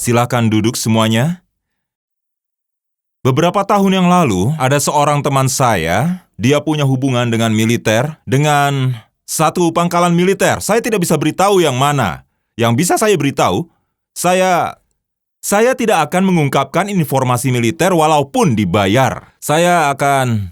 Silakan duduk semuanya. Beberapa tahun yang lalu, ada seorang teman saya, dia punya hubungan dengan militer, dengan satu pangkalan militer. Saya tidak bisa beritahu yang mana. Yang bisa saya beritahu, saya tidak akan mengungkapkan informasi militer walaupun dibayar. Saya akan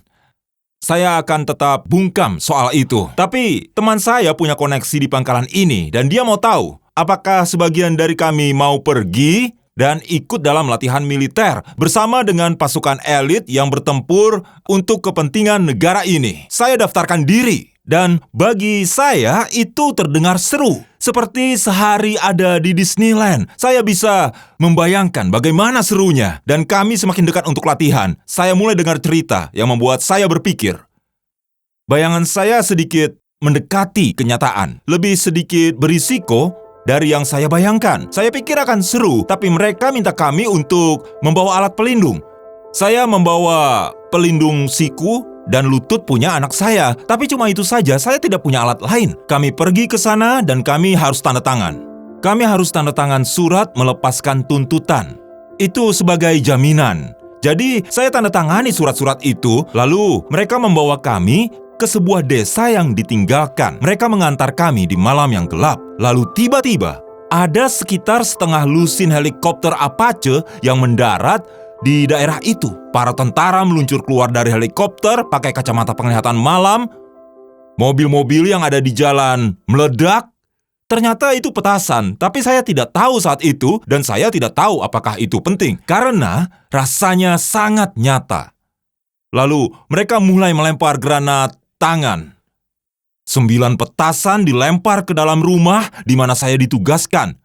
tetap bungkam soal itu. Tapi teman saya punya koneksi di pangkalan ini dan dia mau tahu apakah sebagian dari kami mau pergi dan ikut dalam latihan militer bersama dengan pasukan elit yang bertempur untuk kepentingan negara ini. Saya daftarkan diri dan bagi saya itu terdengar seru. Seperti sehari ada di Disneyland. Saya bisa membayangkan bagaimana serunya dan kami semakin dekat untuk latihan. Saya mulai dengar cerita yang membuat saya berpikir. Bayangan saya sedikit mendekati kenyataan, lebih sedikit berisiko dari yang saya bayangkan. Saya pikir akan seru, tapi mereka minta kami untuk membawa alat pelindung. Saya membawa pelindung siku dan lutut punya anak saya, tapi cuma itu saja, saya tidak punya alat lain. Kami pergi ke sana dan kami harus tanda tangan. Kami harus tanda tangan surat melepaskan tuntutan. Itu sebagai jaminan. Jadi, saya tanda tangani surat-surat itu, lalu mereka membawa kami ke sebuah desa yang ditinggalkan. Mereka mengantar kami di malam yang gelap. Lalu tiba-tiba, ada sekitar setengah lusin helikopter Apache yang mendarat di daerah itu. Para tentara meluncur keluar dari helikopter pakai kacamata penglihatan malam. Mobil-mobil yang ada di jalan meledak. Ternyata itu petasan, tapi saya tidak tahu saat itu dan saya tidak tahu apakah itu penting karena rasanya sangat nyata. Lalu mereka mulai melempar granat tangan. 9 petasan dilempar ke dalam rumah di mana saya ditugaskan,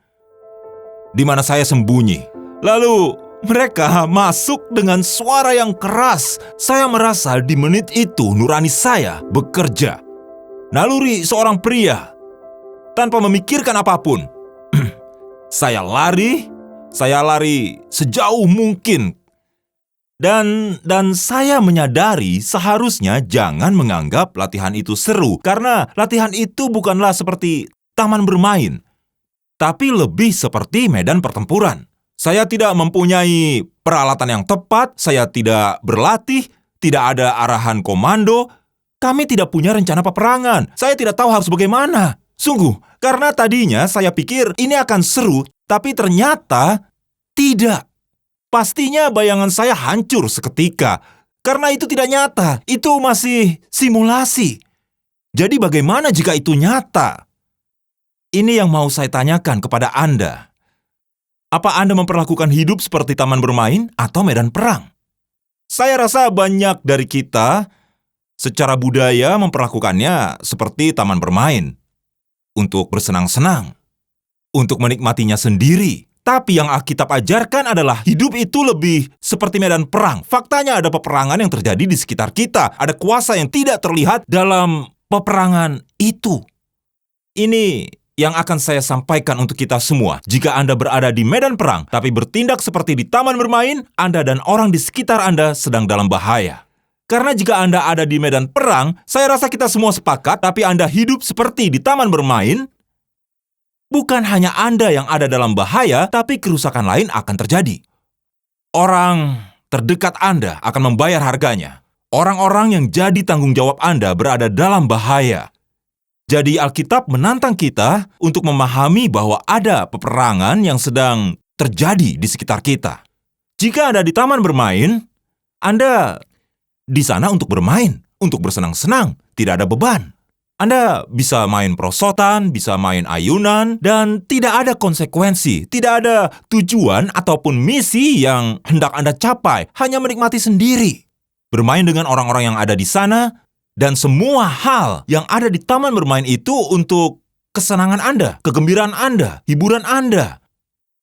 di mana saya sembunyi. Lalu mereka masuk dengan suara yang keras. Saya merasa di menit itu nurani saya bekerja. Naluri seorang pria. Tanpa memikirkan apapun. Saya lari sejauh mungkin. Dan saya menyadari seharusnya jangan menganggap latihan itu seru. Karena latihan itu bukanlah seperti taman bermain, tapi lebih seperti medan pertempuran. Saya tidak mempunyai peralatan yang tepat, saya tidak berlatih, tidak ada arahan komando, kami tidak punya rencana peperangan. Saya tidak tahu harus bagaimana. Sungguh, karena tadinya saya pikir ini akan seru, tapi ternyata tidak. Pastinya bayangan saya hancur seketika, karena itu tidak nyata, itu masih simulasi. Jadi bagaimana jika itu nyata? Ini yang mau saya tanyakan kepada Anda. Apa Anda memperlakukan hidup seperti taman bermain atau medan perang? Saya rasa banyak dari kita secara budaya memperlakukannya seperti taman bermain. Untuk bersenang-senang, untuk menikmatinya sendiri. Tapi yang Alkitab ajarkan adalah hidup itu lebih seperti medan perang. Faktanya ada peperangan yang terjadi di sekitar kita. Ada kuasa yang tidak terlihat dalam peperangan itu. Ini yang akan saya sampaikan untuk kita semua. Jika Anda berada di medan perang, tapi bertindak seperti di taman bermain, Anda dan orang di sekitar Anda sedang dalam bahaya. Karena jika Anda ada di medan perang, saya rasa kita semua sepakat, tapi Anda hidup seperti di taman bermain, bukan hanya Anda yang ada dalam bahaya, tapi kerusakan lain akan terjadi. Orang terdekat Anda akan membayar harganya. Orang-orang yang jadi tanggung jawab Anda berada dalam bahaya. Jadi Alkitab menantang kita untuk memahami bahwa ada peperangan yang sedang terjadi di sekitar kita. Jika Anda di taman bermain, Anda di sana untuk bermain, untuk bersenang-senang, tidak ada beban. Anda bisa main prosotan, bisa main ayunan, dan tidak ada konsekuensi, tidak ada tujuan ataupun misi yang hendak Anda capai, hanya menikmati sendiri. Bermain dengan orang-orang yang ada di sana, dan semua hal yang ada di taman bermain itu untuk kesenangan Anda, kegembiraan Anda, hiburan Anda,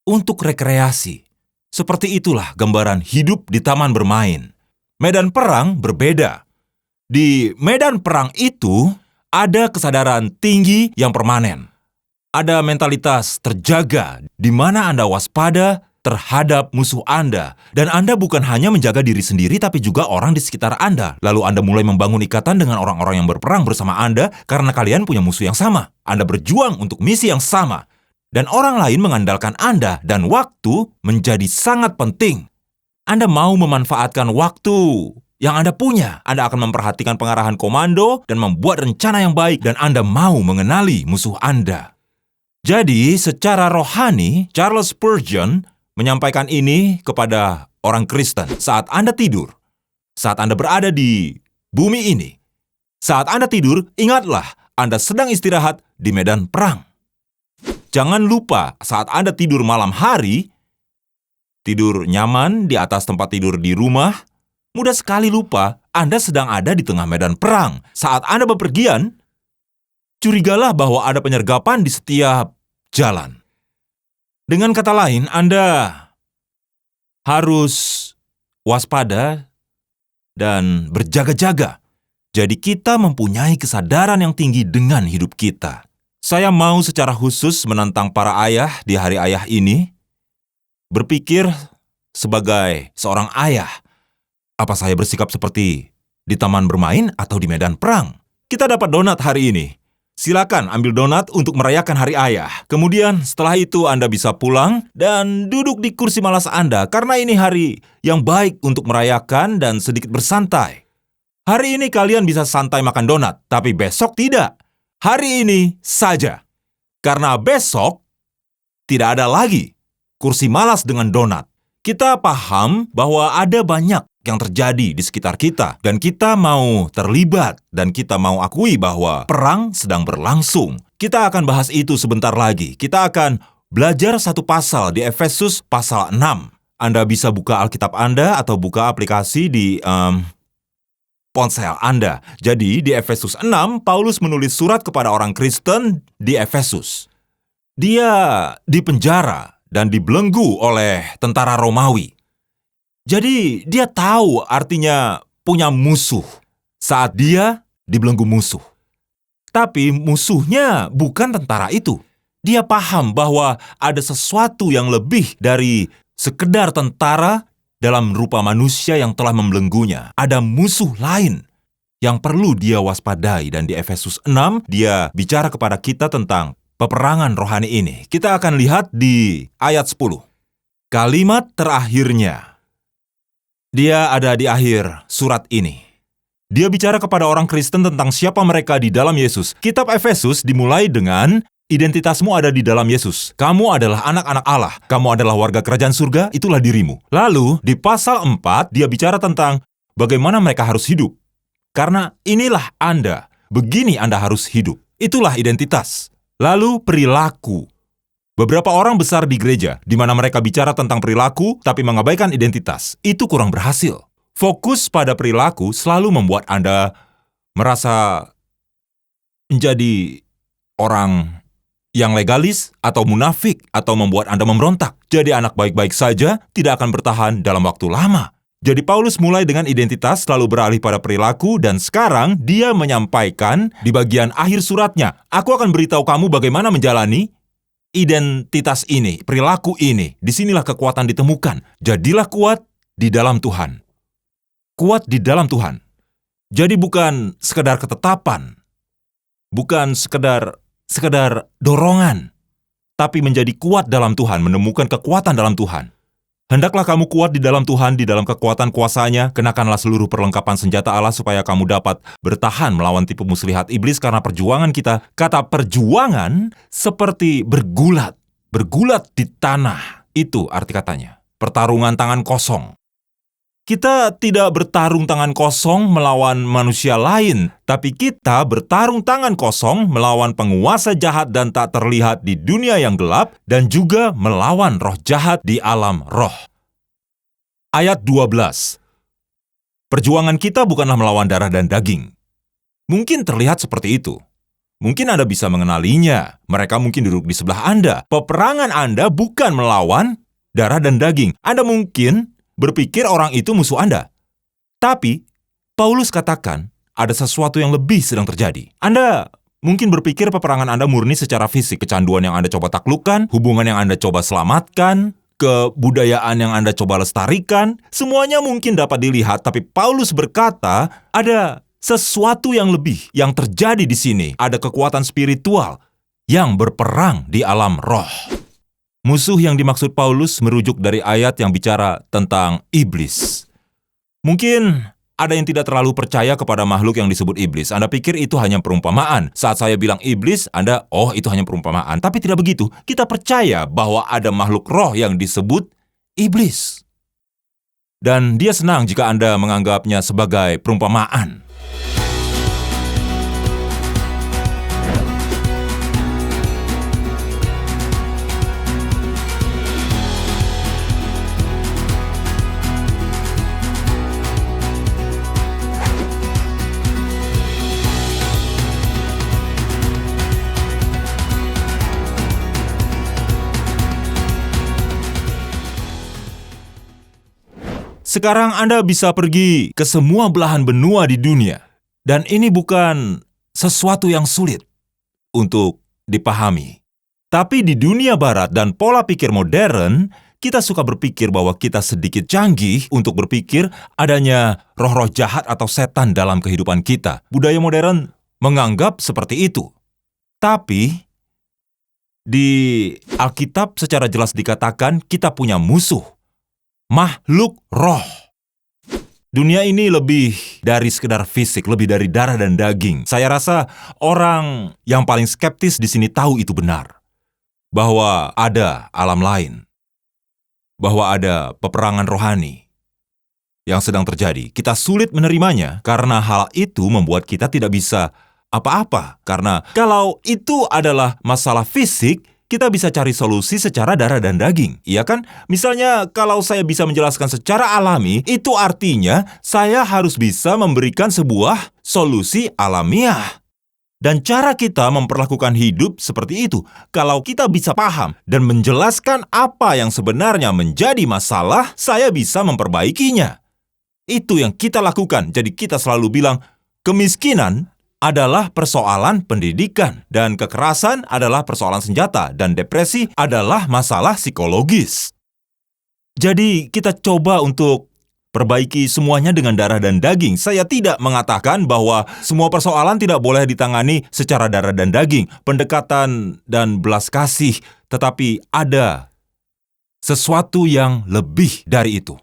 untuk rekreasi. Seperti itulah gambaran hidup di taman bermain. Medan perang berbeda. Di medan perang itu, ada kesadaran tinggi yang permanen. Ada mentalitas terjaga di mana Anda waspada terhadap musuh Anda. Dan Anda bukan hanya menjaga diri sendiri, tapi juga orang di sekitar Anda. Lalu Anda mulai membangun ikatan dengan orang-orang yang berperang bersama Anda karena kalian punya musuh yang sama. Anda berjuang untuk misi yang sama. Dan orang lain mengandalkan Anda, dan waktu menjadi sangat penting. Anda mau memanfaatkan waktu yang Anda punya. Anda akan memperhatikan pengarahan komando dan membuat rencana yang baik, dan Anda mau mengenali musuh Anda. Jadi, secara rohani, Charles Spurgeon menyampaikan ini kepada orang Kristen. Saat Anda tidur, saat Anda berada di bumi ini, saat Anda tidur, ingatlah Anda sedang istirahat di medan perang. Jangan lupa saat Anda tidur malam hari, tidur nyaman di atas tempat tidur di rumah, mudah sekali lupa Anda sedang ada di tengah medan perang. Saat Anda bepergian, curigalah bahwa ada penyergapan di setiap jalan. Dengan kata lain, Anda harus waspada dan berjaga-jaga. Jadi kita mempunyai kesadaran yang tinggi dengan hidup kita. Saya mau secara khusus menantang para ayah di hari ayah ini, berpikir sebagai seorang ayah, apa saya bersikap seperti di taman bermain atau di medan perang? Kita dapat donat hari ini. Silakan ambil donat untuk merayakan hari ayah. Kemudian setelah itu Anda bisa pulang dan duduk di kursi malas Anda karena ini hari yang baik untuk merayakan dan sedikit bersantai. Hari ini kalian bisa santai makan donat, tapi besok tidak. Hari ini saja. Karena besok tidak ada lagi kursi malas dengan donat. Kita paham bahwa ada banyak yang terjadi di sekitar kita, dan kita mau terlibat, dan kita mau akui bahwa perang sedang berlangsung. Kita akan bahas itu sebentar lagi. Kita akan belajar satu pasal di Efesus pasal 6. Anda bisa buka Alkitab Anda atau buka aplikasi di ponsel Anda. Jadi di Efesus 6, Paulus menulis surat kepada orang Kristen di Efesus. Dia dipenjara dan dibelenggu oleh tentara Romawi. Jadi dia tahu artinya punya musuh saat dia dibelenggu musuh. Tapi musuhnya bukan tentara itu. Dia paham bahwa ada sesuatu yang lebih dari sekedar tentara dalam rupa manusia yang telah membelenggunya. Ada musuh lain yang perlu dia waspadai, dan di Efesus 6 dia bicara kepada kita tentang peperangan rohani ini. Kita akan lihat di ayat 10. Kalimat terakhirnya. Dia ada di akhir surat ini. Dia bicara kepada orang Kristen tentang siapa mereka di dalam Yesus. Kitab Efesus dimulai dengan identitasmu ada di dalam Yesus. Kamu adalah anak-anak Allah. Kamu adalah warga kerajaan surga, itulah dirimu. Lalu, di pasal 4, dia bicara tentang bagaimana mereka harus hidup. Karena inilah Anda. Begini Anda harus hidup. Itulah identitas. Lalu, perilaku. Beberapa orang besar di gereja, di mana mereka bicara tentang perilaku, tapi mengabaikan identitas. Itu kurang berhasil. Fokus pada perilaku selalu membuat Anda merasa menjadi orang yang legalis atau munafik atau membuat Anda memberontak. Jadi anak baik-baik saja tidak akan bertahan dalam waktu lama. Jadi Paulus mulai dengan identitas lalu beralih pada perilaku, dan sekarang dia menyampaikan di bagian akhir suratnya, aku akan beritahu kamu bagaimana menjalani identitas ini, perilaku ini. Disinilah kekuatan ditemukan. Jadilah kuat di dalam Tuhan. Kuat di dalam Tuhan. Jadi bukan sekedar ketetapan, bukan sekedar dorongan, tapi menjadi kuat dalam Tuhan, menemukan kekuatan dalam Tuhan. Hendaklah kamu kuat di dalam Tuhan, di dalam kekuatan kuasa-Nya. Kenakanlah seluruh perlengkapan senjata Allah supaya kamu dapat bertahan melawan tipu muslihat iblis, karena perjuangan kita, kata perjuangan seperti bergulat di tanah. Itu arti katanya. Pertarungan tangan kosong. Kita tidak bertarung tangan kosong melawan manusia lain, tapi kita bertarung tangan kosong melawan penguasa jahat dan tak terlihat di dunia yang gelap, dan juga melawan roh jahat di alam roh. Ayat 12. Perjuangan kita bukanlah melawan darah dan daging. Mungkin terlihat seperti itu. Mungkin Anda bisa mengenalinya. Mereka mungkin duduk di sebelah Anda. Peperangan Anda bukan melawan darah dan daging. Anda mungkin berpikir orang itu musuh Anda. Tapi, Paulus katakan, ada sesuatu yang lebih sedang terjadi. Anda mungkin berpikir peperangan Anda murni secara fisik, kecanduan yang Anda coba taklukkan, hubungan yang Anda coba selamatkan, kebudayaan yang Anda coba lestarikan, semuanya mungkin dapat dilihat, tapi Paulus berkata, ada sesuatu yang lebih yang terjadi di sini. Ada kekuatan spiritual yang berperang di alam roh. Musuh yang dimaksud Paulus merujuk dari ayat yang bicara tentang iblis. Mungkin ada yang tidak terlalu percaya kepada makhluk yang disebut iblis. Anda pikir itu hanya perumpamaan. Saat saya bilang iblis, Anda, itu hanya perumpamaan. Tapi tidak begitu. Kita percaya bahwa ada makhluk roh yang disebut iblis. Dan dia senang jika Anda menganggapnya sebagai perumpamaan. Sekarang Anda bisa pergi ke semua belahan benua di dunia. Dan ini bukan sesuatu yang sulit untuk dipahami. Tapi di dunia barat dan pola pikir modern, kita suka berpikir bahwa kita sedikit canggih untuk berpikir adanya roh-roh jahat atau setan dalam kehidupan kita. Budaya modern menganggap seperti itu. Tapi di Alkitab secara jelas dikatakan kita punya musuh. Makhluk roh. Dunia ini lebih dari sekedar fisik, lebih dari darah dan daging. Saya rasa orang yang paling skeptis di sini tahu itu benar. Bahwa ada alam lain. Bahwa ada peperangan rohani yang sedang terjadi. Kita sulit menerimanya karena hal itu membuat kita tidak bisa apa-apa. Karena kalau itu adalah masalah fisik, kita bisa cari solusi secara darah dan daging, iya kan? Misalnya, kalau saya bisa menjelaskan secara alami, itu artinya saya harus bisa memberikan sebuah solusi alamiah. Dan cara kita memperlakukan hidup seperti itu. Kalau kita bisa paham dan menjelaskan apa yang sebenarnya menjadi masalah, saya bisa memperbaikinya. Itu yang kita lakukan. Jadi kita selalu bilang, kemiskinan adalah persoalan pendidikan, dan kekerasan adalah persoalan senjata, dan depresi adalah masalah psikologis. Jadi, kita coba untuk perbaiki semuanya dengan darah dan daging. Saya tidak mengatakan bahwa semua persoalan tidak boleh ditangani secara darah dan daging, pendekatan dan belas kasih, tetapi ada sesuatu yang lebih dari itu.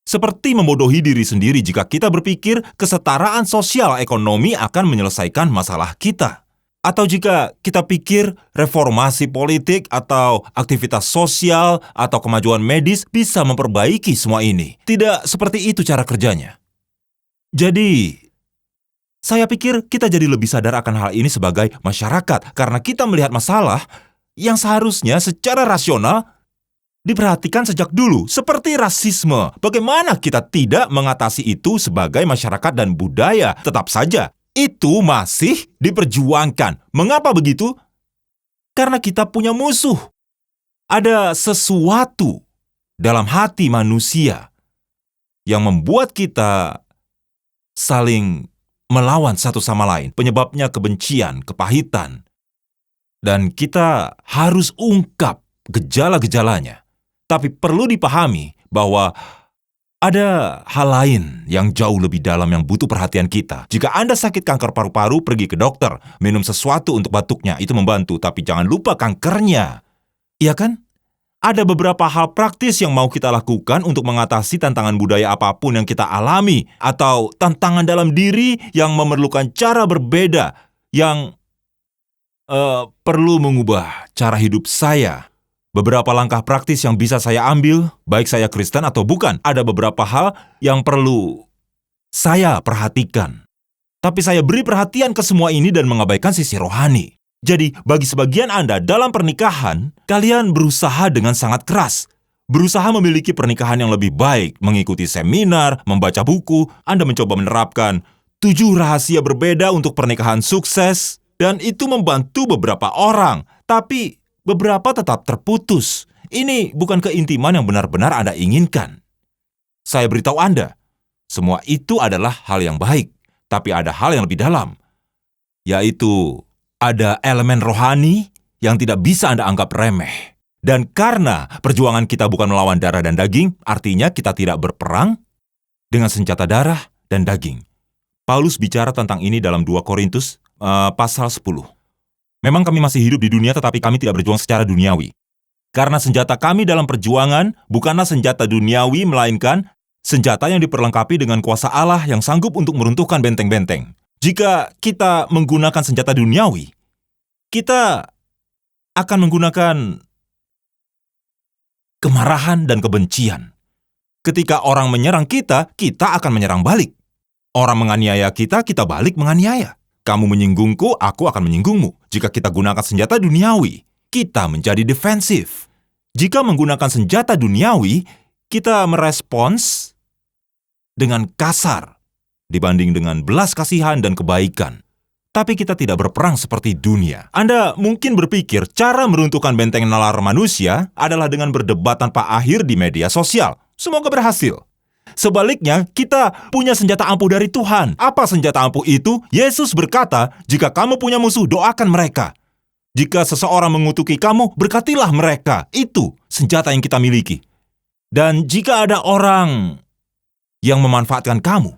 Seperti membodohi diri sendiri jika kita berpikir kesetaraan sosial ekonomi akan menyelesaikan masalah kita. Atau jika kita pikir reformasi politik atau aktivitas sosial atau kemajuan medis bisa memperbaiki semua ini. Tidak seperti itu cara kerjanya. Jadi, saya pikir kita jadi lebih sadar akan hal ini sebagai masyarakat karena kita melihat masalah yang seharusnya secara rasional diperhatikan sejak dulu, seperti rasisme. Bagaimana kita tidak mengatasi itu sebagai masyarakat dan budaya? Tetap saja, itu masih diperjuangkan. Mengapa begitu? Karena kita punya musuh. Ada sesuatu dalam hati manusia yang membuat kita saling melawan satu sama lain. Penyebabnya kebencian, kepahitan. Dan kita harus ungkap gejala-gejalanya. Tapi perlu dipahami bahwa ada hal lain yang jauh lebih dalam yang butuh perhatian kita. Jika Anda sakit kanker paru-paru, pergi ke dokter. Minum sesuatu untuk batuknya, itu membantu. Tapi jangan lupa kankernya. Iya kan? Ada beberapa hal praktis yang mau kita lakukan untuk mengatasi tantangan budaya apapun yang kita alami. Atau tantangan dalam diri yang memerlukan cara berbeda. Yang perlu mengubah cara hidup saya. Beberapa langkah praktis yang bisa saya ambil, baik saya Kristen atau bukan. Ada beberapa hal yang perlu saya perhatikan. Tapi saya beri perhatian ke semua ini dan mengabaikan sisi rohani. Jadi, bagi sebagian Anda dalam pernikahan, kalian berusaha dengan sangat keras. Berusaha memiliki pernikahan yang lebih baik, mengikuti seminar, membaca buku. Anda mencoba menerapkan 7 rahasia berbeda untuk pernikahan sukses. Dan itu membantu beberapa orang. Tapi beberapa tetap terputus. Ini bukan keintiman yang benar-benar Anda inginkan. Saya beritahu Anda, semua itu adalah hal yang baik, tapi ada hal yang lebih dalam, yaitu ada elemen rohani yang tidak bisa Anda anggap remeh. Dan karena perjuangan kita bukan melawan darah dan daging, artinya kita tidak berperang dengan senjata darah dan daging. Paulus bicara tentang ini dalam 2 Korintus pasal 10. Memang kami masih hidup di dunia, tetapi kami tidak berjuang secara duniawi. Karena senjata kami dalam perjuangan bukanlah senjata duniawi, melainkan senjata yang diperlengkapi dengan kuasa Allah yang sanggup untuk meruntuhkan benteng-benteng. Jika kita menggunakan senjata duniawi, kita akan menggunakan kemarahan dan kebencian. Ketika orang menyerang kita, kita akan menyerang balik. Orang menganiaya kita, kita balik menganiaya. Kamu menyinggungku, aku akan menyinggungmu. Jika kita gunakan senjata duniawi, kita menjadi defensif. Jika menggunakan senjata duniawi, kita merespons dengan kasar dibanding dengan belas kasihan dan kebaikan. Tapi kita tidak berperang seperti dunia. Anda mungkin berpikir cara meruntuhkan benteng nalar manusia adalah dengan berdebat tanpa akhir di media sosial. Semoga berhasil. Sebaliknya, kita punya senjata ampuh dari Tuhan. Apa senjata ampuh itu? Yesus berkata, jika kamu punya musuh, doakan mereka. Jika seseorang mengutuki kamu, berkatilah mereka. Itu senjata yang kita miliki. Dan jika ada orang yang memanfaatkan kamu,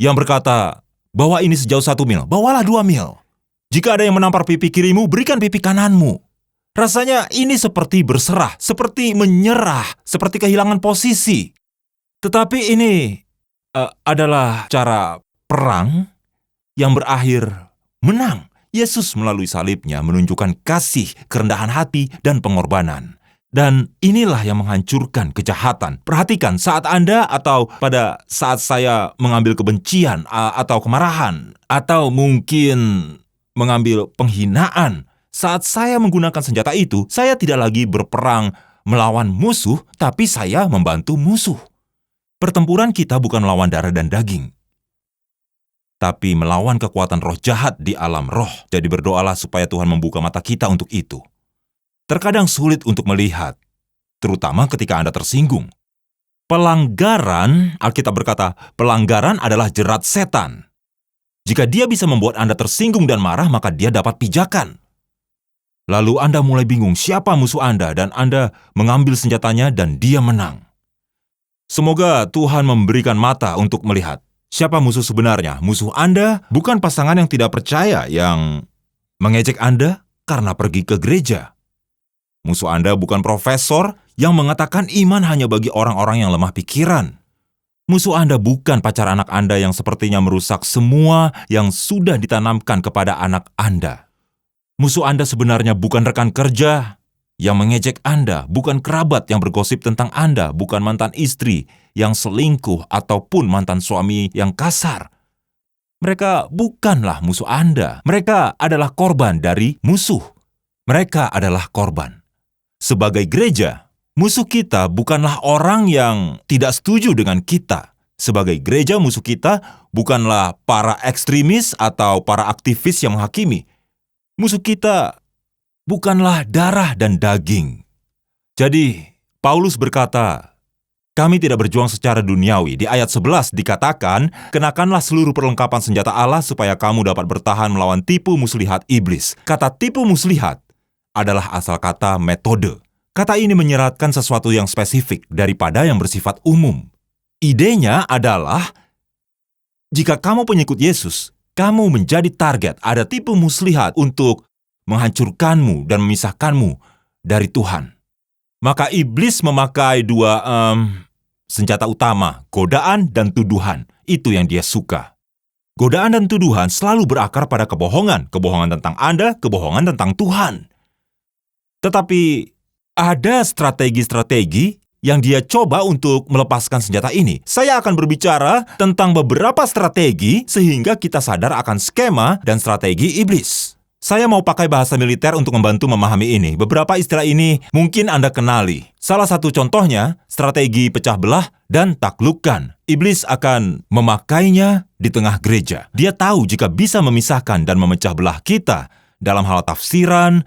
yang berkata, bawa ini sejauh 1 mil, bawalah 2 mil. Jika ada yang menampar pipi kirimu, berikan pipi kananmu. Rasanya ini seperti berserah, seperti menyerah, seperti kehilangan posisi. Tetapi ini adalah cara perang yang berakhir menang. Yesus melalui salibnya menunjukkan kasih, kerendahan hati, dan pengorbanan. Dan inilah yang menghancurkan kejahatan. Perhatikan, saat Anda atau pada saat saya mengambil kebencian atau kemarahan, atau mungkin mengambil penghinaan, saat saya menggunakan senjata itu, saya tidak lagi berperang melawan musuh, tapi saya membantu musuh. Pertempuran kita bukan melawan darah dan daging, tapi melawan kekuatan roh jahat di alam roh. Jadi berdoalah supaya Tuhan membuka mata kita untuk itu. Terkadang sulit untuk melihat, terutama ketika Anda tersinggung. Pelanggaran, Alkitab berkata, pelanggaran adalah jerat setan. Jika dia bisa membuat Anda tersinggung dan marah, maka dia dapat pijakan. Lalu Anda mulai bingung siapa musuh Anda, dan Anda mengambil senjatanya dan dia menang. Semoga Tuhan memberikan mata untuk melihat siapa musuh sebenarnya. Musuh Anda bukan pasangan yang tidak percaya yang mengejek Anda karena pergi ke gereja. Musuh Anda bukan profesor yang mengatakan iman hanya bagi orang-orang yang lemah pikiran. Musuh Anda bukan pacar anak Anda yang sepertinya merusak semua yang sudah ditanamkan kepada anak Anda. Musuh Anda sebenarnya bukan rekan kerja yang mengejek Anda, bukan kerabat yang bergosip tentang Anda, bukan mantan istri yang selingkuh ataupun mantan suami yang kasar. Mereka bukanlah musuh Anda. Mereka adalah korban dari musuh. Mereka adalah korban. Sebagai gereja, musuh kita bukanlah orang yang tidak setuju dengan kita. Sebagai gereja, musuh kita bukanlah para ekstremis atau para aktivis yang menghakimi. Musuh kita bukanlah darah dan daging. Jadi, Paulus berkata, kami tidak berjuang secara duniawi. Di ayat 11 dikatakan, kenakanlah seluruh perlengkapan senjata Allah supaya kamu dapat bertahan melawan tipu muslihat iblis. Kata tipu muslihat adalah asal kata metode. Kata ini menyeratkan sesuatu yang spesifik daripada yang bersifat umum. Idenya adalah, jika kamu pengikut Yesus, kamu menjadi target. Ada tipu muslihat untuk menghancurkanmu dan memisahkanmu dari Tuhan. Maka iblis memakai dua senjata utama, godaan dan tuduhan. Itu yang dia suka. Godaan dan tuduhan selalu berakar pada kebohongan. Kebohongan tentang Anda, kebohongan tentang Tuhan. Tetapi ada strategi-strategi yang dia coba untuk melepaskan senjata ini. Saya akan berbicara tentang beberapa strategi sehingga kita sadar akan skema dan strategi iblis. Saya mau pakai bahasa militer untuk membantu memahami ini. Beberapa istilah ini mungkin Anda kenali. Salah satu contohnya, strategi pecah belah dan taklukkan. Iblis akan memakainya di tengah gereja. Dia tahu jika bisa memisahkan dan memecah belah kita dalam hal tafsiran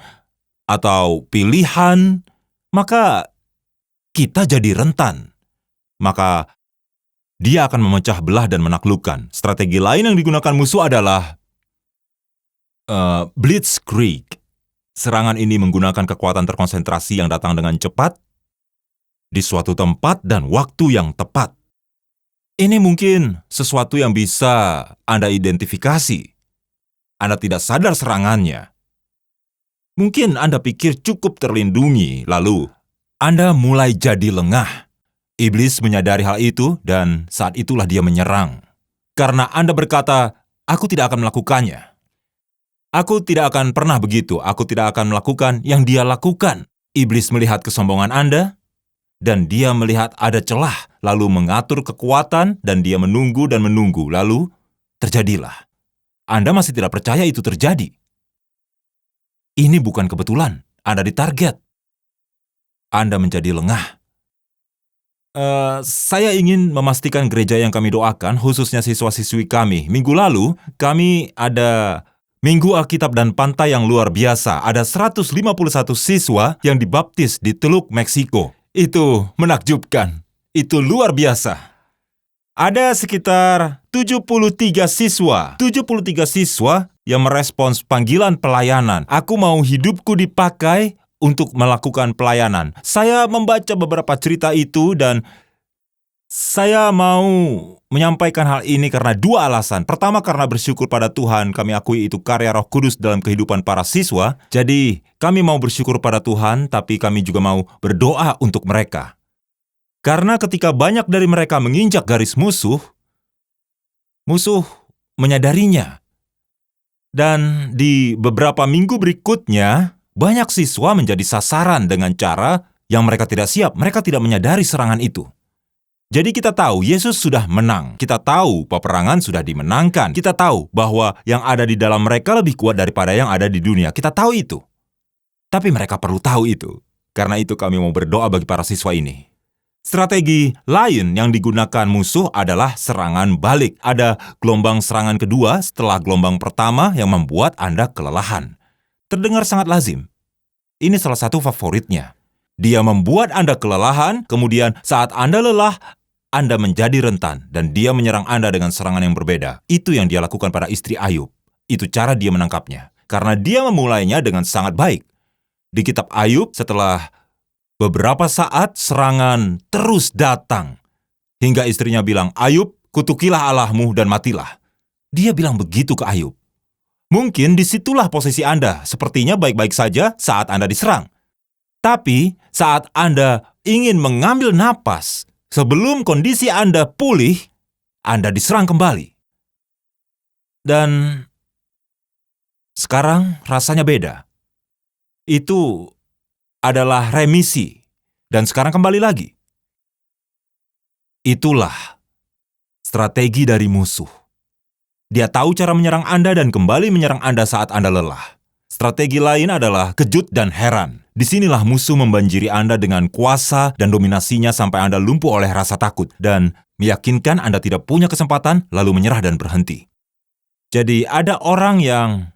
atau pilihan, maka kita jadi rentan. Maka dia akan memecah belah dan menaklukkan. Strategi lain yang digunakan musuh adalah blitzkrieg. Serangan ini menggunakan kekuatan terkonsentrasi yang datang dengan cepat di suatu tempat dan waktu yang tepat. Ini mungkin sesuatu yang bisa Anda identifikasi. Anda tidak sadar serangannya. Mungkin Anda pikir cukup terlindungi, lalu Anda mulai jadi lengah. Iblis menyadari hal itu dan saat itulah dia menyerang. Karena Anda berkata, aku tidak akan melakukannya. Aku tidak akan pernah begitu, aku tidak akan melakukan yang dia lakukan. Iblis melihat kesombongan Anda, dan dia melihat ada celah, lalu mengatur kekuatan, dan dia menunggu dan menunggu, lalu terjadilah. Anda masih tidak percaya itu terjadi. Ini bukan kebetulan, Anda ditarget. Anda menjadi lengah. Saya ingin memastikan gereja yang kami doakan, khususnya siswa-siswi kami. Minggu lalu, kami ada Minggu Alkitab dan Pantai yang luar biasa. Ada 151 siswa yang dibaptis di Teluk Meksiko. Itu menakjubkan. Itu luar biasa. Ada sekitar 73 siswa yang merespons panggilan pelayanan. Aku mau hidupku dipakai untuk melakukan pelayanan. Saya membaca beberapa cerita itu dan saya mau menyampaikan hal ini karena dua alasan. Pertama, karena bersyukur pada Tuhan, kami akui itu karya Roh Kudus dalam kehidupan para siswa. Jadi, kami mau bersyukur pada Tuhan, tapi kami juga mau berdoa untuk mereka. Karena ketika banyak dari mereka menginjak garis musuh menyadarinya. Dan di beberapa minggu berikutnya, banyak siswa menjadi sasaran dengan cara yang mereka tidak siap. Mereka tidak menyadari serangan itu. Jadi kita tahu Yesus sudah menang. Kita tahu peperangan sudah dimenangkan. Kita tahu bahwa yang ada di dalam mereka lebih kuat daripada yang ada di dunia. Kita tahu itu. Tapi mereka perlu tahu itu. Karena itu kami mau berdoa bagi para siswa ini. Strategi lain yang digunakan musuh adalah serangan balik. Ada gelombang serangan kedua setelah gelombang pertama yang membuat Anda kelelahan. Terdengar sangat lazim. Ini salah satu favoritnya. Dia membuat Anda kelelahan, kemudian saat Anda lelah, Anda menjadi rentan, dan dia menyerang Anda dengan serangan yang berbeda. Itu yang dia lakukan pada istri Ayub. Itu cara dia menangkapnya. Karena dia memulainya dengan sangat baik. Di kitab Ayub, setelah beberapa saat, serangan terus datang. Hingga istrinya bilang, Ayub, kutukilah Allahmu dan matilah. Dia bilang begitu ke Ayub. Mungkin disitulah posisi Anda. Sepertinya baik-baik saja saat Anda diserang. Tapi saat Anda ingin mengambil napas, sebelum kondisi Anda pulih, Anda diserang kembali. Dan sekarang rasanya beda. Itu adalah remisi. Dan sekarang kembali lagi. Itulah strategi dari musuh. Dia tahu cara menyerang Anda dan kembali menyerang Anda saat Anda lelah. Strategi lain adalah kejut dan heran. Disinilah musuh membanjiri Anda dengan kuasa dan dominasinya sampai Anda lumpuh oleh rasa takut dan meyakinkan Anda tidak punya kesempatan lalu menyerah dan berhenti. Jadi ada orang yang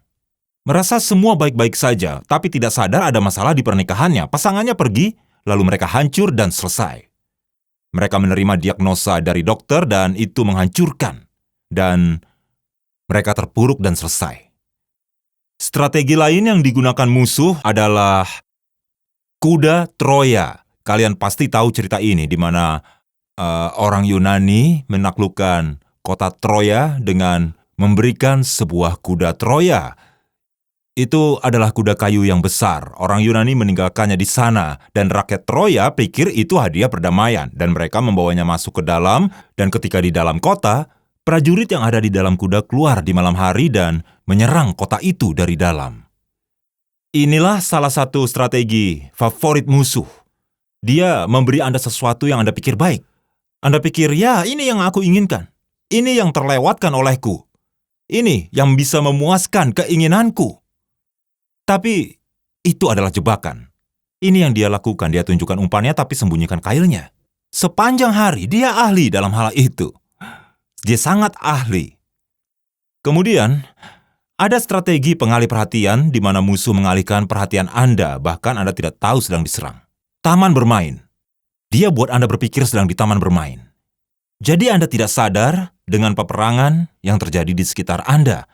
merasa semua baik-baik saja, tapi tidak sadar ada masalah di pernikahannya. Pasangannya pergi, lalu mereka hancur dan selesai. Mereka menerima diagnosa dari dokter dan itu menghancurkan. Dan mereka terpuruk dan selesai. Strategi lain yang digunakan musuh adalah kuda Troya. Kalian pasti tahu cerita ini, di mana orang Yunani menaklukkan kota Troya dengan memberikan sebuah kuda Troya. Itu adalah kuda kayu yang besar. Orang Yunani meninggalkannya di sana, dan rakyat Troya pikir itu hadiah perdamaian, dan mereka membawanya masuk ke dalam, dan ketika di dalam kota, prajurit yang ada di dalam kuda keluar di malam hari dan menyerang kota itu dari dalam. Inilah salah satu strategi favorit musuh. Dia memberi Anda sesuatu yang Anda pikir baik. Anda pikir, ya ini yang aku inginkan. Ini yang terlewatkan olehku. Ini yang bisa memuaskan keinginanku. Tapi itu adalah jebakan. Ini yang dia lakukan. Dia tunjukkan umpannya tapi sembunyikan kailnya. Sepanjang hari dia ahli dalam hal itu. Dia sangat ahli. Kemudian, ada strategi pengalih perhatian di mana musuh mengalihkan perhatian Anda, bahkan Anda tidak tahu sedang diserang. Taman bermain. Dia buat Anda berpikir sedang di taman bermain. Jadi Anda tidak sadar dengan peperangan yang terjadi di sekitar Anda.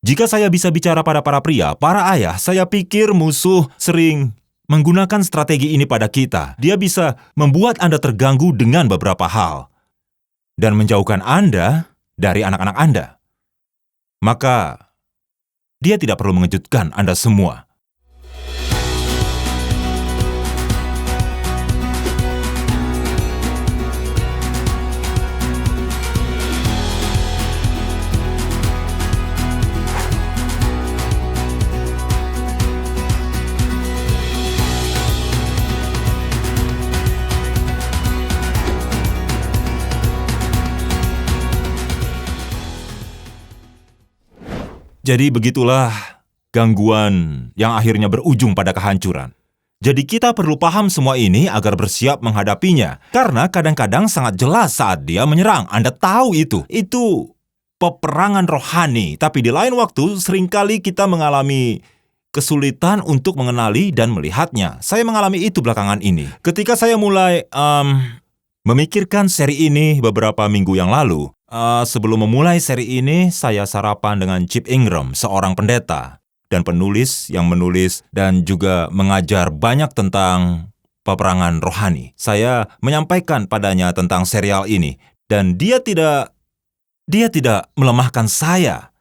Jika saya bisa bicara pada para pria, para ayah, saya pikir musuh sering menggunakan strategi ini pada kita. Dia bisa membuat Anda terganggu dengan beberapa hal dan menjauhkan Anda dari anak-anak Anda. Maka dia tidak perlu mengejutkan Anda semua. Jadi begitulah gangguan yang akhirnya berujung pada kehancuran. Jadi kita perlu paham semua ini agar bersiap menghadapinya. Karena kadang-kadang sangat jelas saat dia menyerang. Anda tahu itu. Itu peperangan rohani. Tapi di lain waktu seringkali kita mengalami kesulitan untuk mengenali dan melihatnya. Saya mengalami itu belakangan ini. Ketika saya mulai memikirkan seri ini beberapa minggu yang lalu, sebelum memulai seri ini, saya sarapan dengan Chip Ingram, seorang pendeta dan penulis yang menulis dan juga mengajar banyak tentang peperangan rohani. Saya menyampaikan padanya tentang serial ini, dan dia tidak melemahkan saya,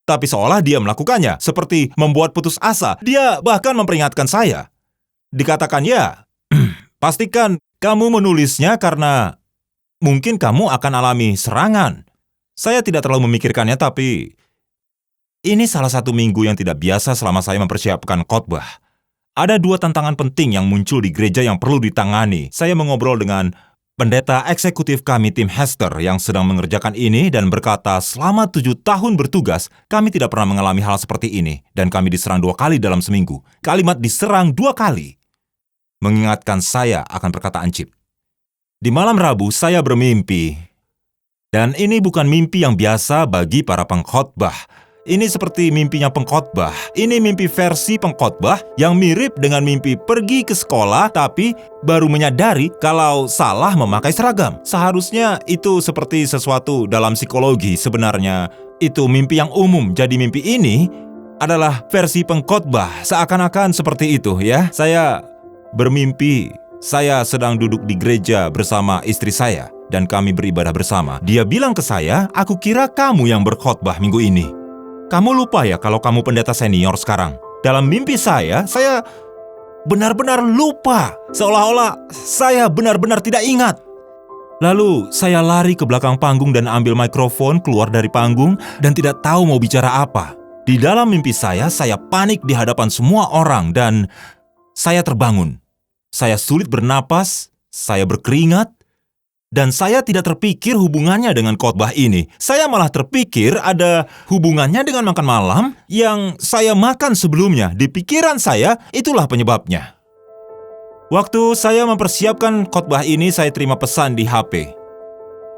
tapi seolah dia melakukannya, seperti membuat putus asa. Dia bahkan memperingatkan saya. Dikatakan, ya, pastikan kamu menulisnya karena mungkin kamu akan alami serangan. Saya tidak terlalu memikirkannya, tapi ini salah satu minggu yang tidak biasa selama saya mempersiapkan khotbah. Ada 2 tantangan penting yang muncul di gereja yang perlu ditangani. Saya mengobrol dengan pendeta eksekutif kami, Tim Hester, yang sedang mengerjakan ini dan berkata, selama 7 tahun bertugas, kami tidak pernah mengalami hal seperti ini, dan kami diserang 2 kali dalam seminggu. Kalimat diserang 2 kali mengingatkan saya akan perkataan Chip. Di malam Rabu, saya bermimpi. Dan ini bukan mimpi yang biasa bagi para pengkhotbah. Ini seperti mimpinya pengkhotbah. Ini mimpi versi pengkhotbah yang mirip dengan mimpi pergi ke sekolah tapi baru menyadari kalau salah memakai seragam. Seharusnya itu seperti sesuatu dalam psikologi. Sebenarnya itu mimpi yang umum. Jadi mimpi ini adalah versi pengkhotbah. Seakan-akan seperti itu ya. Saya bermimpi saya sedang duduk di gereja bersama istri saya dan kami beribadah bersama. Dia bilang ke saya, "Aku kira kamu yang berkhotbah minggu ini. Kamu lupa ya kalau kamu pendeta senior sekarang?" Dalam mimpi saya benar-benar lupa. Seolah-olah saya benar-benar tidak ingat. Lalu saya lari ke belakang panggung dan ambil mikrofon keluar dari panggung dan tidak tahu mau bicara apa. Di dalam mimpi saya panik di hadapan semua orang dan saya terbangun. Saya sulit bernapas, saya berkeringat, dan saya tidak terpikir hubungannya dengan khotbah ini. Saya malah terpikir ada hubungannya dengan makan malam yang saya makan sebelumnya. Di pikiran saya, itulah penyebabnya. Waktu saya mempersiapkan khotbah ini, saya terima pesan di HP.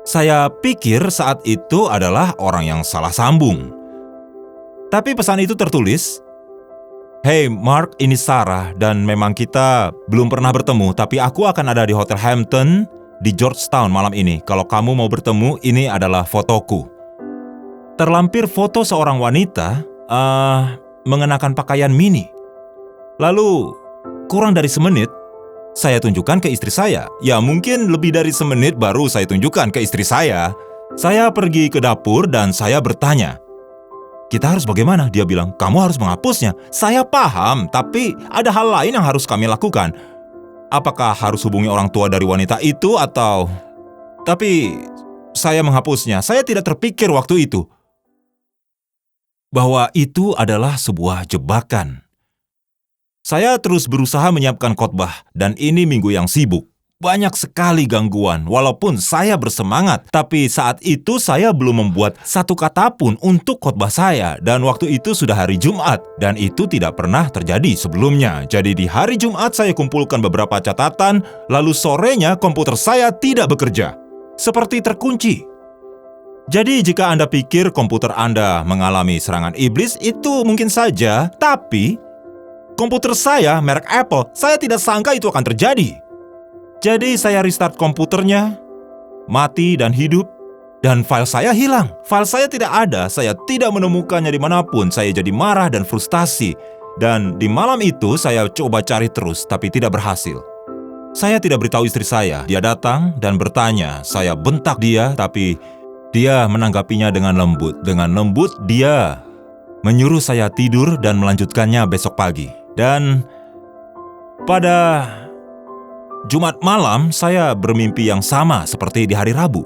Saya pikir saat itu adalah orang yang salah sambung. Tapi pesan itu tertulis, "Hey Mark, ini Sarah, dan memang kita belum pernah bertemu, tapi aku akan ada di Hotel Hampton di Georgetown malam ini. Kalau kamu mau bertemu, ini adalah fotoku." Terlampir foto seorang wanita mengenakan pakaian mini. Lalu, kurang dari semenit, saya tunjukkan ke istri saya. Ya, mungkin lebih dari semenit baru saya tunjukkan ke istri saya. Saya pergi ke dapur dan saya bertanya, "Kita harus bagaimana?" Dia bilang, "Kamu harus menghapusnya." Saya paham, tapi ada hal lain yang harus kami lakukan. Apakah harus hubungi orang tua dari wanita itu atau... Tapi saya menghapusnya. Saya tidak terpikir waktu itu bahwa itu adalah sebuah jebakan. Saya terus berusaha menyiapkan khotbah dan ini minggu yang sibuk. Banyak sekali gangguan, walaupun saya bersemangat. Tapi saat itu saya belum membuat satu kata pun untuk khotbah saya. Dan waktu itu sudah hari Jumat. Dan itu tidak pernah terjadi sebelumnya. Jadi di hari Jumat saya kumpulkan beberapa catatan. Lalu sorenya komputer saya tidak bekerja. Seperti terkunci. Jadi jika Anda pikir komputer Anda mengalami serangan iblis, itu mungkin saja. Tapi komputer saya, merek Apple, saya tidak sangka itu akan terjadi. Jadi saya restart komputernya, mati dan hidup, dan file saya hilang. File saya tidak ada, saya tidak menemukannya dimanapun. Saya jadi marah dan frustasi. Dan di malam itu saya coba cari terus, tapi tidak berhasil. Saya tidak beritahu istri saya. Dia datang dan bertanya. Saya bentak dia, tapi dia menanggapinya dengan lembut. Dengan lembut dia menyuruh saya tidur dan melanjutkannya besok pagi. Dan pada Jumat malam, saya bermimpi yang sama seperti di hari Rabu.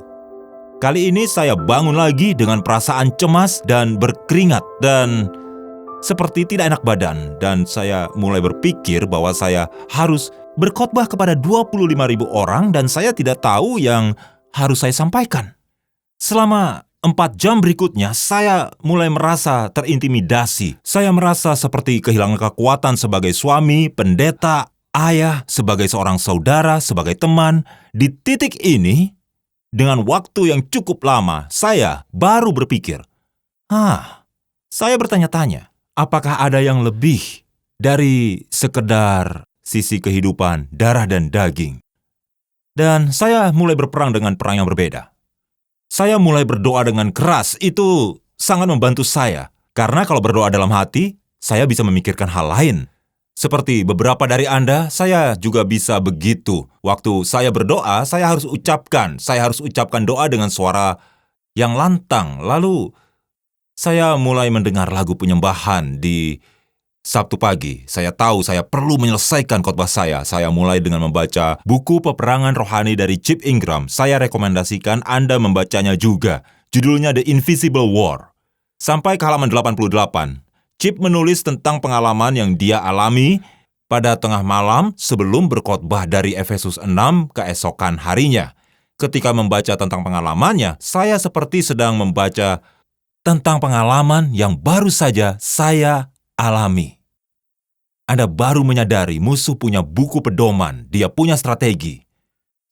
Kali ini saya bangun lagi dengan perasaan cemas dan berkeringat dan seperti tidak enak badan. Dan saya mulai berpikir bahwa saya harus berkhotbah kepada 25.000 orang dan saya tidak tahu yang harus saya sampaikan. Selama 4 jam berikutnya, saya mulai merasa terintimidasi. Saya merasa seperti kehilangan kekuatan sebagai suami, pendeta, ayah, sebagai seorang saudara, sebagai teman. Di titik ini, dengan waktu yang cukup lama, saya baru berpikir, saya bertanya-tanya, apakah ada yang lebih dari sekedar sisi kehidupan darah dan daging? Dan saya mulai berperang dengan perang yang berbeda. Saya mulai berdoa dengan keras, itu sangat membantu saya. Karena kalau berdoa dalam hati, saya bisa memikirkan hal lain. Seperti beberapa dari Anda, saya juga bisa begitu. Waktu saya berdoa, saya harus ucapkan doa dengan suara yang lantang. Lalu, saya mulai mendengar lagu penyembahan di Sabtu pagi. Saya tahu saya perlu menyelesaikan khotbah saya. Saya mulai dengan membaca buku peperangan rohani dari Chip Ingram. Saya rekomendasikan Anda membacanya juga. Judulnya The Invisible War. Sampai ke halaman 88. Chip menulis tentang pengalaman yang dia alami pada tengah malam sebelum berkhotbah dari Efesus 6 keesokan harinya. Ketika membaca tentang pengalamannya, saya seperti sedang membaca tentang pengalaman yang baru saja saya alami. Anda baru menyadari musuh punya buku pedoman, dia punya strategi.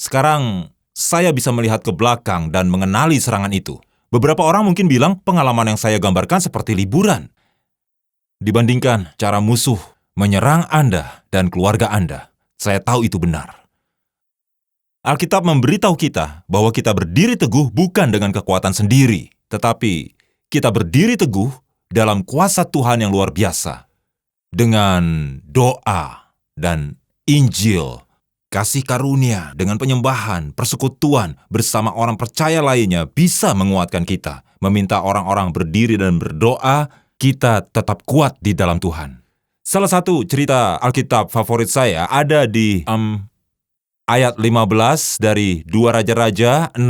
Sekarang, saya bisa melihat ke belakang dan mengenali serangan itu. Beberapa orang mungkin bilang pengalaman yang saya gambarkan seperti liburan. Dibandingkan cara musuh menyerang Anda dan keluarga Anda, saya tahu itu benar. Alkitab memberitahu kita bahwa kita berdiri teguh bukan dengan kekuatan sendiri, tetapi kita berdiri teguh dalam kuasa Tuhan yang luar biasa. Dengan doa dan Injil, kasih karunia, dengan penyembahan, persekutuan bersama orang percaya lainnya bisa menguatkan kita. Meminta orang-orang berdiri dan berdoa, kita tetap kuat di dalam Tuhan. Salah satu cerita Alkitab favorit saya ada di ayat 15 dari 2 Raja-Raja 6.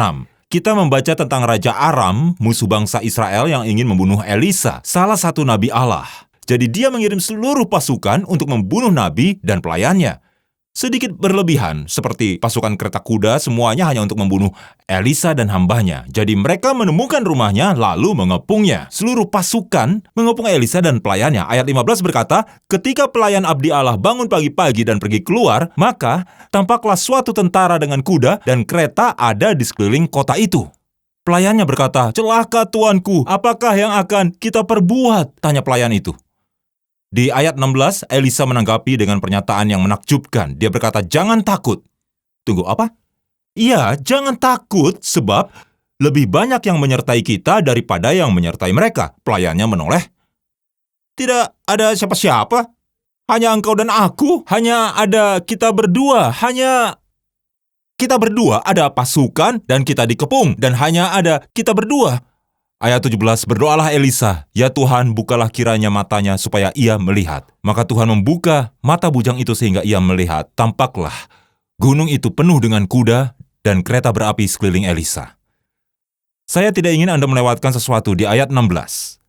Kita membaca tentang Raja Aram, musuh bangsa Israel yang ingin membunuh Elisa, salah satu nabi Allah. Jadi dia mengirim seluruh pasukan untuk membunuh nabi dan pelayannya. Sedikit berlebihan, seperti pasukan kereta kuda, semuanya hanya untuk membunuh Elisa dan hambanya. Jadi mereka menemukan rumahnya, lalu mengepungnya. Seluruh pasukan mengepung Elisa dan pelayannya. Ayat 15 berkata, ketika pelayan abdi Allah bangun pagi-pagi dan pergi keluar, maka tampaklah suatu tentara dengan kuda dan kereta ada di sekeliling kota itu. Pelayannya berkata, celaka tuanku, apakah yang akan kita perbuat? Tanya pelayan itu. Di ayat 16, Elisa menanggapi dengan pernyataan yang menakjubkan. Dia berkata, jangan takut. Tunggu, apa? Iya, jangan takut sebab lebih banyak yang menyertai kita daripada yang menyertai mereka. Pelayannya menoleh. Tidak ada siapa-siapa. Hanya engkau dan aku. Hanya ada kita berdua. Hanya kita berdua. Ada pasukan dan kita dikepung. Dan hanya ada kita berdua. Ayat 17, berdoalah Elisa, ya Tuhan, bukalah kiranya matanya supaya ia melihat. Maka Tuhan membuka mata bujang itu sehingga ia melihat. Tampaklah gunung itu penuh dengan kuda dan kereta berapi sekeliling Elisa. Saya tidak ingin Anda melewatkan sesuatu di ayat 16.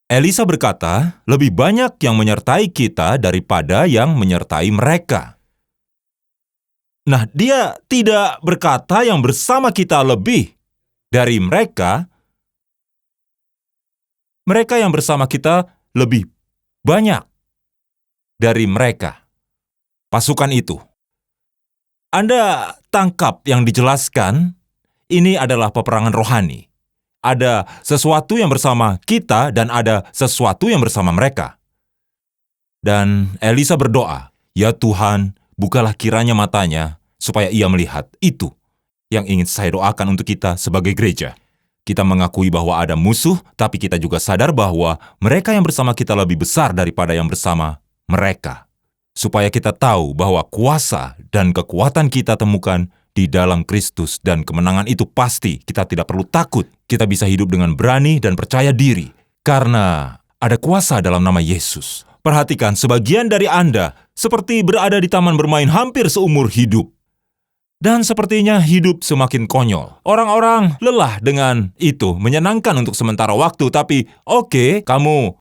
Elisa berkata, lebih banyak yang menyertai kita daripada yang menyertai mereka. Nah, dia tidak berkata yang bersama kita lebih dari mereka. Mereka yang bersama kita lebih banyak dari mereka. Pasukan itu. Anda tangkap yang dijelaskan, ini adalah peperangan rohani. Ada sesuatu yang bersama kita dan ada sesuatu yang bersama mereka. Dan Elisa berdoa, ya Tuhan, bukalah kiranya matanya supaya ia melihat. Itu yang ingin saya doakan untuk kita sebagai gereja. Kita mengakui bahwa ada musuh, tapi kita juga sadar bahwa mereka yang bersama kita lebih besar daripada yang bersama mereka. Supaya kita tahu bahwa kuasa dan kekuatan kita temukan di dalam Kristus dan kemenangan itu pasti kita tidak perlu takut. Kita bisa hidup dengan berani dan percaya diri karena ada kuasa dalam nama Yesus. Perhatikan, sebagian dari Anda seperti berada di taman bermain hampir seumur hidup. Dan sepertinya hidup semakin konyol. Orang-orang lelah dengan itu, menyenangkan untuk sementara waktu, tapi oke, kamu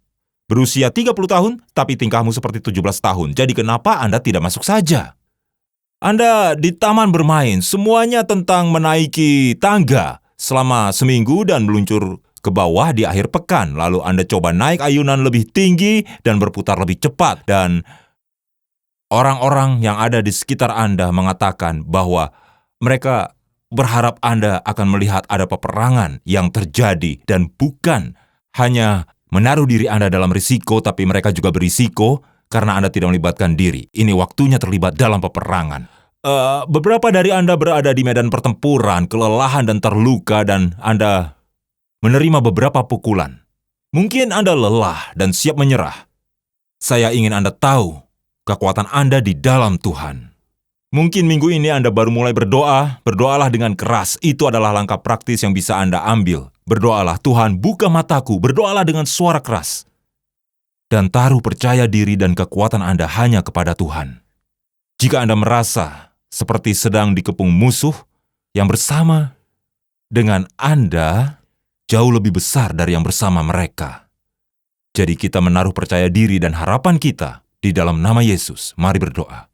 berusia 30 tahun, tapi tingkahmu seperti 17 tahun. Jadi kenapa Anda tidak masuk saja? Anda di taman bermain, semuanya tentang menaiki tangga. selama seminggu dan meluncur ke bawah di akhir pekan. Lalu Anda coba naik ayunan lebih tinggi dan berputar lebih cepat. Dan orang-orang yang ada di sekitar Anda mengatakan bahwa mereka berharap Anda akan melihat ada peperangan yang terjadi dan bukan hanya menaruh diri Anda dalam risiko, tapi mereka juga berisiko karena Anda tidak melibatkan diri. Ini waktunya terlibat dalam peperangan. Beberapa dari Anda berada di medan pertempuran, kelelahan dan terluka, dan Anda menerima beberapa pukulan. Mungkin Anda lelah dan siap menyerah. Saya ingin Anda tahu kekuatan Anda di dalam Tuhan. Mungkin minggu ini Anda baru mulai berdoa, berdoalah dengan keras. Itu adalah langkah praktis yang bisa Anda ambil. Berdoalah, Tuhan buka mataku, berdoalah dengan suara keras. Dan taruh percaya diri dan kekuatan Anda hanya kepada Tuhan. Jika Anda merasa seperti sedang dikepung musuh yang bersama dengan Anda jauh lebih besar dari yang bersama mereka. Jadi kita menaruh percaya diri dan harapan kita di dalam nama Yesus. Mari berdoa.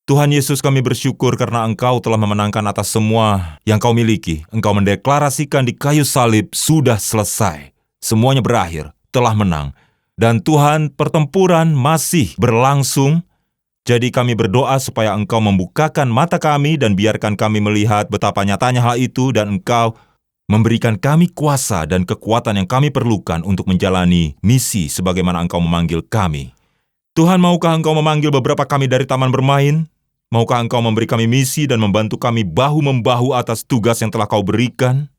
Tuhan Yesus, kami bersyukur karena Engkau telah memenangkan atas semua yang Kau miliki. Engkau mendeklarasikan di kayu salib sudah selesai. Semuanya berakhir, telah menang. Dan Tuhan, pertempuran masih berlangsung. Jadi kami berdoa supaya Engkau membukakan mata kami dan biarkan kami melihat betapa nyatanya hal itu, dan Engkau memberikan kami kuasa dan kekuatan yang kami perlukan untuk menjalani misi sebagaimana Engkau memanggil kami. Tuhan, maukah Engkau memanggil beberapa kami dari taman bermain? Maukah Engkau memberi kami misi dan membantu kami bahu-membahu atas tugas yang telah Kau berikan?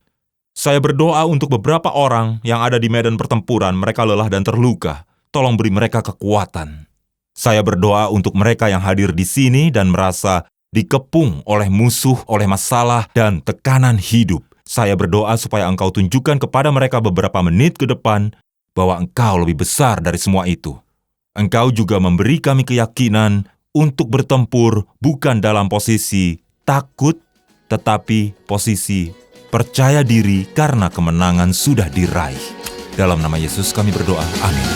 Saya berdoa untuk beberapa orang yang ada di medan pertempuran, mereka lelah dan terluka. Tolong beri mereka kekuatan. Saya berdoa untuk mereka yang hadir di sini dan merasa dikepung oleh musuh, oleh masalah dan tekanan hidup. Saya berdoa supaya Engkau tunjukkan kepada mereka beberapa menit ke depan bahwa Engkau lebih besar dari semua itu. Engkau juga memberi kami keyakinan untuk bertempur bukan dalam posisi takut, tetapi posisi percaya diri karena kemenangan sudah diraih. Dalam nama Yesus kami berdoa, amin.